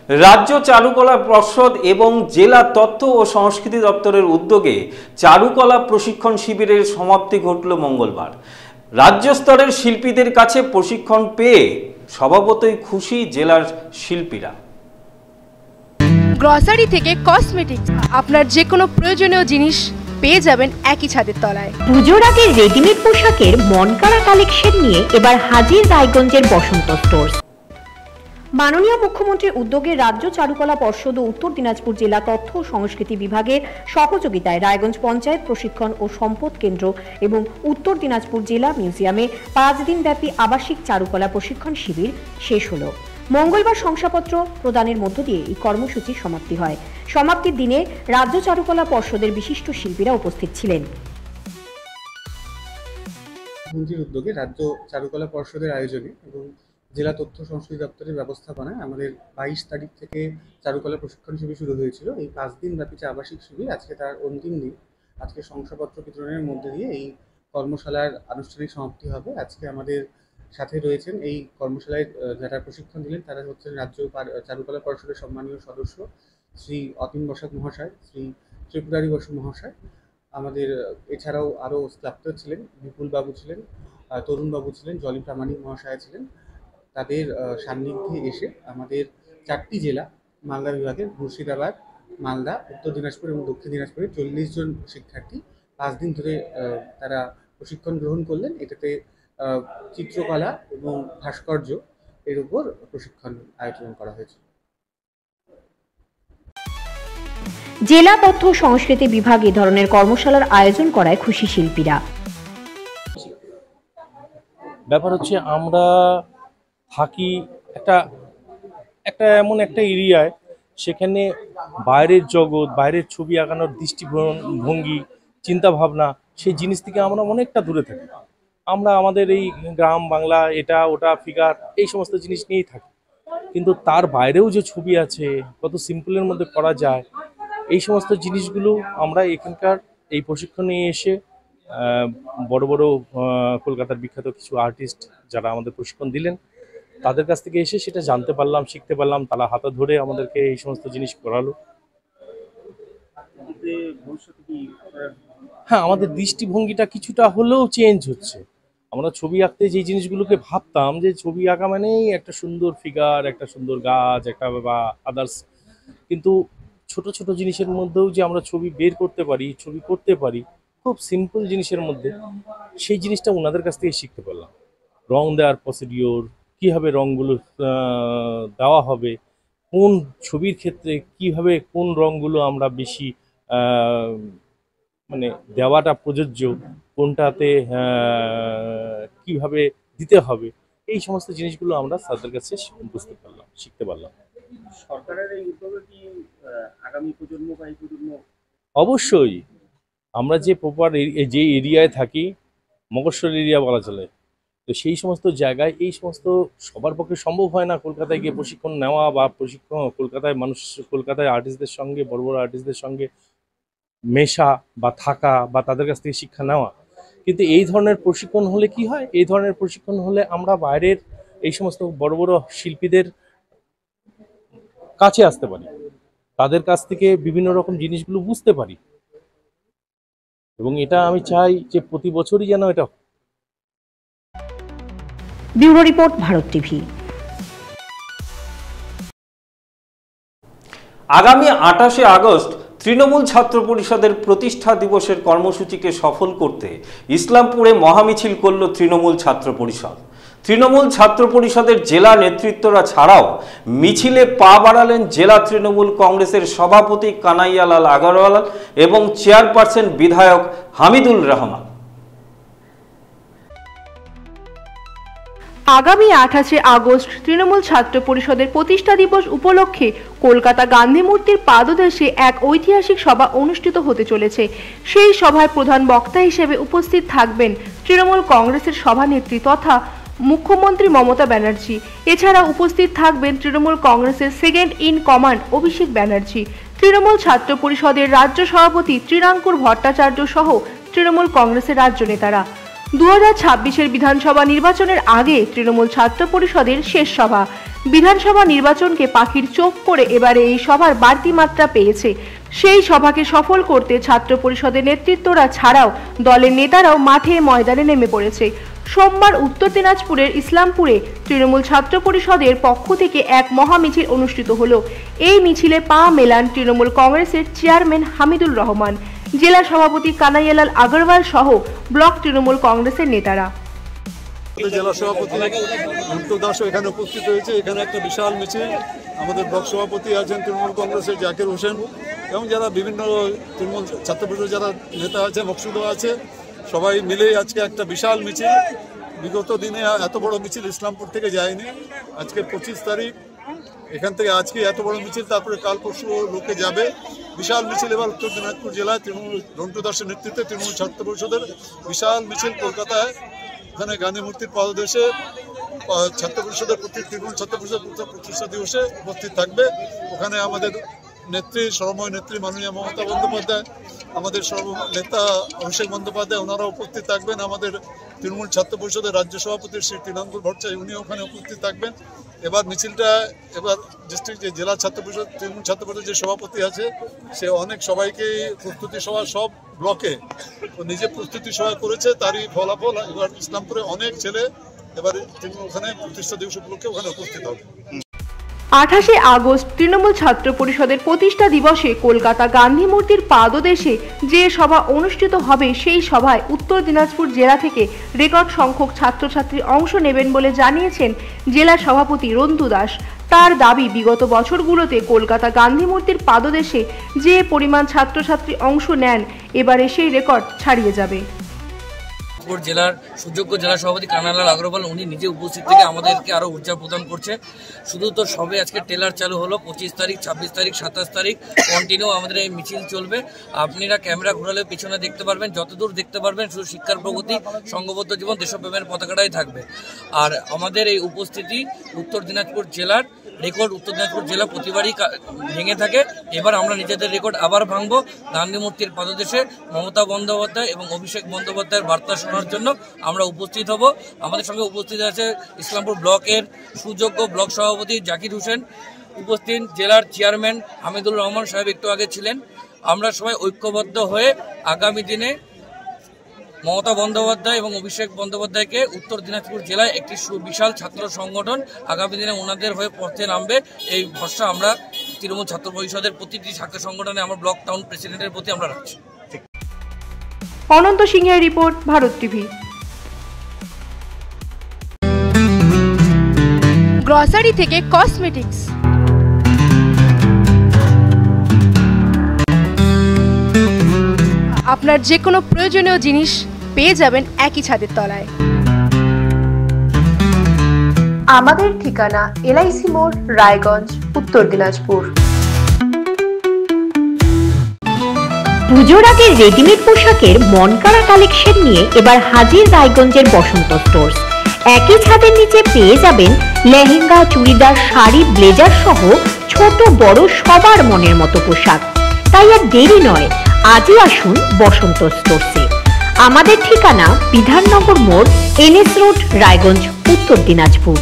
রাজ্য চারুকলা পর্ষদ এবং জেলা তথ্য ও সংস্কৃতি দপ্তরের উদ্যোগে চারুকলা প্রশিক্ষণ শিবিরের সমাপ্তি ঘটল মঙ্গলবার। রাজ্য স্তরের শিল্পীদের কাছে প্রশিক্ষণ পেয়ে স্বভাবতই খুশি জেলার শিল্পীরা। গ্রসারি থেকে কসমেটিক্স, আপনার যে কোনো প্রয়োজনীয় জিনিস পেয়ে যাবেন একই ছাদের তলায়। পুজোর আগে রেডিমেড পোশাকের মনকাড়া কালেকশন নিয়ে এবার হাজির রায়গঞ্জের বসন্ত স্টোর্স। মাননীয় মুখ্যমন্ত্রীর উদ্যোগে রাজ্য চারুকলা পর্ষদ ও উত্তর দিনাজপুর জেলা তথ্য ও সংস্কৃতি বিভাগের সহযোগিতায় রায়গঞ্জ পঞ্চায়েত প্রশিক্ষণ ও সম্পদ কেন্দ্র এবং উত্তর দিনাজপুর জেলা মিউজিয়ামে 5 দিন ব্যাপী আবাসিক চারুকলা প্রশিক্ষণ শিবির শেষ হলো। মঙ্গলবার শংসাপত্র প্রদানের মধ্য দিয়ে এই কর্মসূচির সমাপ্তি হয়। সমাপ্তির দিনে রাজ্য চারুকলা পর্ষদের বিশিষ্ট শিল্পীরা উপস্থিত ছিলেন। মুখ্যমন্ত্রীর উদ্যোগে রাজ্য চারুকলা পর্ষদের আয়োজনে এবং জেলা তথ্য সংস্কৃতি দপ্তরের ব্যবস্থাপনায় আমাদের 22 তারিখ থেকে চারুকলা প্রশিক্ষণ শিবির শুরু হয়েছিল। এই 5 দিন ব্যাপী আবাসিক শিবির আজকে তার অন্তিম দিন। আজকে শংসাপত্র বিতরণের মধ্যে দিয়ে এই কর্মশালার আনুষ্ঠানিক সমাপ্তি হবে। আজকে আমাদের সাথে রয়েছেন এই কর্মশালায় যারা প্রশিক্ষণ দিলেন তারা হচ্ছেন রাজ্য চারুকলা পর্ষদের সম্মানীয় সদস্য শ্রী অতীন বসাক মহাশয়, শ্রী ত্রিপুরারি বসু মহাশয়। আমাদের এছাড়াও আরও স্টাফদের ছিলেন, বিপুল বাবু ছিলেন, তরুণ বাবু ছিলেন, জলি প্রামাণিক মহাশয় ছিলেন। তাদের সান্নিধ্যে এসে আমাদের 4টি জেলা মালদা বিভাগের মুর্শিদাবাদ, মালদা, উত্তর দিনাজপুর এবং দক্ষিণ দিনাজপুরে 40 জন শিক্ষার্থী 5 দিন ধরে তারা প্রশিক্ষণ গ্রহণ করলেন। এটাতে চিত্রকলা এবং ভাস্কর্য এর উপর প্রশিক্ষণ আয়োজন করা হয়েছে। জেলা তথ্য সংস্কৃতি বিভাগ এই ধরনের কর্মশালার আয়োজন করায় খুশি শিল্পীরা। ব্যাপার হচ্ছে আমরা থাকি একটা এমন একটা এরিয়ায়, সেখানে বাইরের জগৎ, বাইরের ছবি আঁকানোর দৃষ্টিভঙ্গি, চিন্তা ভাবনা, সেই জিনিস থেকে আমরা অনেকটা দূরে থাকি। আমরা আমাদের এই গ্রাম বাংলা, এটা ওটা ফিগার, এই সমস্ত জিনিস নিয়েই থাকি। কিন্তু তার বাইরেও যে ছবি আছে, কত সিম্পলের মধ্যে করা যায়, এই সমস্ত জিনিসগুলো আমরা এখানকার এই প্রশিক্ষণে এসে বড় বড় কলকাতার বিখ্যাত কিছু আর্টিস্ট যারা আমাদের প্রশিক্ষণ দিলেন তাদের কাছ থেকে এসে সেটা জানতে পারলাম, শিখতে পারলাম। তারা হাতে ধরে আমাদেরকে এই সমস্ত জিনিস করালো। হ্যাঁ, আমাদের দৃষ্টিভঙ্গিটা কিছুটা হলেও চেঞ্জ হচ্ছে। আমরা ছবি আঁকতে যে জিনিসগুলোকে ভাবতাম যে ছবি আঁকা মানেই একটা সুন্দর ফিগার, একটা সুন্দর গাছ, একটা বা আদার্স, কিন্তু ছোট ছোট জিনিসের মধ্যেও যে আমরা ছবি বের করতে পারি, ছবি করতে পারি খুব সিম্পল জিনিসের মধ্যে, সেই জিনিসটা ওনাদের কাছ থেকে শিখতে পারলাম। রং দেওয়ার প্রসিডিওর, কীভাবে রঙগুলো দেওয়া হবে, কোন ছবির ক্ষেত্রে কিভাবে কোন রঙগুলো আমরা বেশি মানে দেওয়াটা প্রযোজ্য, কোনটাতে কিভাবে দিতে হবে, এই সমস্ত জিনিসগুলো আমরা তাদের কাছে বুঝতে পারলাম, শিখতে পারলাম। সরকারের এই উদ্যোগে কি আগামী প্রজন্ম বা এই প্রজন্ম? অবশ্যই। আমরা যে প্রপার যে এরিয়ায় থাকি, মগশ্বর এরিয়া বলা চলে, তো সেই সমস্ত জায়গায় এই সমস্ত সবার পক্ষে সম্ভব হয় না কলকাতায় গিয়ে প্রশিক্ষণ নেওয়া বা প্রশিক্ষণ কলকাতায় আর্টিস্টদের সঙ্গে, বড় বড় আর্টিস্টদের সঙ্গে মেশা বা থাকা বা তাদের কাছ থেকে শিক্ষা নেওয়া। কিন্তু এই ধরনের প্রশিক্ষণ হলে কি হয়, এই ধরনের প্রশিক্ষণ হলে আমরা বাইরের এই সমস্ত বড় বড় শিল্পীদের কাছে আসতে পারি, তাদের কাছ থেকে বিভিন্ন রকম জিনিসগুলো বুঝতে পারি, এবং এটা আমি চাই যে প্রতি বছরই যেন এটা। Bureau report, Bharat TV. আগামী 28শে আগস্ট তৃণমূল ছাত্র পরিষদের প্রতিষ্ঠা দিবসের কর্মসূচিকে সফল করতে ইসলামপুরে মহামিছিল করল তৃণমূল ছাত্র পরিষদ। তৃণমূল ছাত্র পরিষদের জেলা নেতৃত্বরা ছাড়াও মিছিলে পা বাড়ালেন জেলা তৃণমূল কংগ্রেসের সভাপতি কানাইয়ালাল আগরওয়াল এবং চেয়ারপারসন বিধায়ক হামিদুল রহমান। আগামী 28শে আগস্ট তৃণমূল ছাত্র পরিষদের প্রতিষ্ঠা দিবস উপলক্ষে কলকাতা গান্ধী মূর্তির পাদদেশে এক ঐতিহাসিক সভা অনুষ্ঠিত হতে চলেছে। সেই সভায় প্রধান বক্তা হিসেবে উপস্থিত থাকবেন তৃণমূল কংগ্রেসের সভানেত্রী তথা মুখ্যমন্ত্রী মমতা ব্যানার্জি। এছাড়া উপস্থিত থাকবেন তৃণমূল কংগ্রেসের second in command Abhishek Banerjee, Trinamool ছাত্র পরিষদের রাজ্য সভাপতি ত্রিরাঙ্কুর ভট্টাচার্য সহ তৃণমূল কংগ্রেসের রাজ্য নেতারা। 2026-এর বিধানসভা নির্বাচনের আগে তৃণমূল ছাত্র পরিষদের শেষ সভা। বিধানসভা নির্বাচনকে পাখির চোখ করে এবারে এই সভার বাড়তি মাত্রা পেয়েছে। সেই সভাকে সফল করতে ছাত্র পরিষদের নেতৃত্বরা ছাড়াও দলের নেতারাও মাঠে ময়দানে নেমে পড়েছে। সোমবার উত্তর দিনাজপুরের ইসলামপুরে তৃণমূল ছাত্র পরিষদের পক্ষ থেকে এক মহামিছিল অনুষ্ঠিত হলো। এই মিছিলে পা মেলান তৃণমূল কংগ্রেসের চেয়ারম্যান হামিদুর রহমান, জেলা সভাপতি কানাইয়ালাল আগরওয়াল সহ ব্লক তৃণমূল কংগ্রেসের নেতারা। জেলা সভাপতি রন্টু দাসও এখানে উপস্থিত হয়েছে। এখানে একটা বিশাল মিছিল, আমাদের ব্লক সভাপতি আছেন তৃণমূল কংগ্রেসের জাকির হোসেন এবং যারা বিভিন্ন তৃণমূল ছাত্র পরিষদের যারা নেতা আছে, মকসুদও আছে, সবাই মিলেই আজকে একটা বিশাল মিছিল। বিগত দিনে এত বড় মিছিল ইসলামপুর থেকে যায়নি। আজকে 25 তারিখ, এখান থেকে আজকে এত বড় মিছিল, তারপরে কাল পরশু লোকে যাবে। বিশাল মিছিল এবার উত্তর দিনাজপুর জেলায় তৃণমূল রন্টু দাসের নেতৃত্বে তৃণমূল ছাত্র পরিষদের বিশাল মিছিল কলকাতায়, এখানে গান্ধী মূর্তির পাদদেশে ছাত্র পরিষদের তৃণমূল ছাত্র পরিষদের প্রতিষ্ঠা দিবসে উপস্থিত থাকবে। ওখানে আমাদের নেত্রী, সর্বময় নেত্রী মাননীয় মমতা বন্দ্যোপাধ্যায়, আমাদের নেতা অভিষেক বন্দ্যোপাধ্যায়, ওনারা উপস্থিত থাকবেন। আমাদের তৃণমূল ছাত্র পরিষদের রাজ্য সভাপতি শ্রী তৃণাঙ্কুর ভট্টাচার্য, উনি ওখানে উপস্থিত থাকবেন। এবার মিছিলটা ডিস্ট্রিক্ট যে জেলা ছাত্র পরিষদ তৃণমূল ছাত্র পরিষদের যে সভাপতি আছে, সে অনেক সবাইকে প্রস্তুতি সভা সব ব্লকে নিজে প্রস্তুতি সভা করেছে। তারই ফলাফল এবার ইসলামপুরে অনেক ছেলে এবার ওখানে প্রতিষ্ঠা দিবস উপলক্ষে ওখানে উপস্থিত হবে। 28 আগস্ট তৃণমূল ছাত্র পরিষদের প্রতিষ্ঠা দিবসে কলকাতা গান্ধী মূর্তির পাদদেশে যে সভা অনুষ্ঠিত হবে, সেই সভায় উত্তর দিনাজপুর জেলা থেকে রেকর্ড সংখ্যক ছাত্রছাত্রী অংশ নেবেন বলে জানিয়েছেন জেলা সভাপতি রন্তু দাস। তার দাবি, বিগত বছরগুলোতে কলকাতা গান্ধী মূর্তির পাদদেশে যে পরিমাণ ছাত্রছাত্রী অংশ নেন, এবারে সেই রেকর্ড ছাড়িয়ে যাবে। জেলার সুযোগ্য জেলা সভাপতি কানাইয়ালাল আগরওয়াল উনি নিজে উপস্থিত থেকে আমাদেরকে আরো ঊর্জা প্রদান করছে। শুধু তো সবে আজকে ট্রেলার চালু হলো, 25 তারিখ, 26 তারিখ, 27 তারিখ কন্টিনিউ আমাদের এই মিছিল চলবে। আপনারা ক্যামেরা ঘোরালে পিছনে দেখতে পারবেন, যতদূর দেখতে পারবেন শুধু শিক্ষার প্রগতি, সংঘবদ্ধ জীবন, দেশপ্রেমের পতাকাটাই থাকবে। আর আমাদের এই উপস্থিতি উত্তর দিনাজপুর জেলার রেকর্ড, উত্তর দিনাজপুর জেলা প্রতিবারই ভেঙে থাকে। এবার আমরা নিজেদের রেকর্ড আবার ভাঙবো। গান্ধী মূর্তির পাদদেশে মমতা বন্দ্যোপাধ্যায় এবং অভিষেক বন্দ্যোপাধ্যায়ের বার্তা শোনার জন্য আমরা উপস্থিত হব। আমাদের সঙ্গে উপস্থিত আছে ইসলামপুর ব্লকের সুযোগ্য ব্লক সভাপতি জাকির হোসেন, উপস্থিত জেলার চেয়ারম্যান হামিদুর রহমান সাহেব একটু আগে ছিলেন। আমরা সবাই ঐক্যবদ্ধ হয়ে আগামী দিনে মমতা বন্দ্যোপাধ্যায় এবং অভিষেক বন্দ্যোপাধ্যায়কে উত্তর দিনাজপুর জেলায় একটি সুবিশাল ছাত্র সংগঠন আগামী দিনে ওনাদের হয়ে পথে নামবে, এই ভরসা আমরা তৃণমূল ছাত্র পরিষদের প্রতিটি ছাত্র সংগঠনে আমার ব্লক টাউন প্রেসিডেন্টের প্রতি আমরা রাখছি। অনন্ত সিংহের রিপোর্ট, ভারত টিভি। গ্রসারি থেকে কসমেটিক্স, আপনার যে কোনো প্রয়োজনীয় জিনিস পেয়ে যাবেন একই ছাদের তলায়। আমাদের ঠিকানা LIC মোড়, রায়গঞ্জ, উত্তর দিনাজপুর। পুজোর আগে রেডিমেড পোশাকের মনকাড়া কালেকশন নিয়ে এবার হাজির রায়গঞ্জের বসন্ত স্টোর্স। একই ছাদের নিচে পেয়ে যাবেন লেহেঙ্গা, চুড়িদার, শাড়ি, ব্লেজার সহ ছোট বড় সবার মনের মতো পোশাক। তাই আর দেরি নয়, আজই আসুন বসন্ত স্টোর্সে। আমাদের ঠিকানা বিধাননগর মোড়, NS রোড, রায়গঞ্জ, উত্তর দিনাজপুর।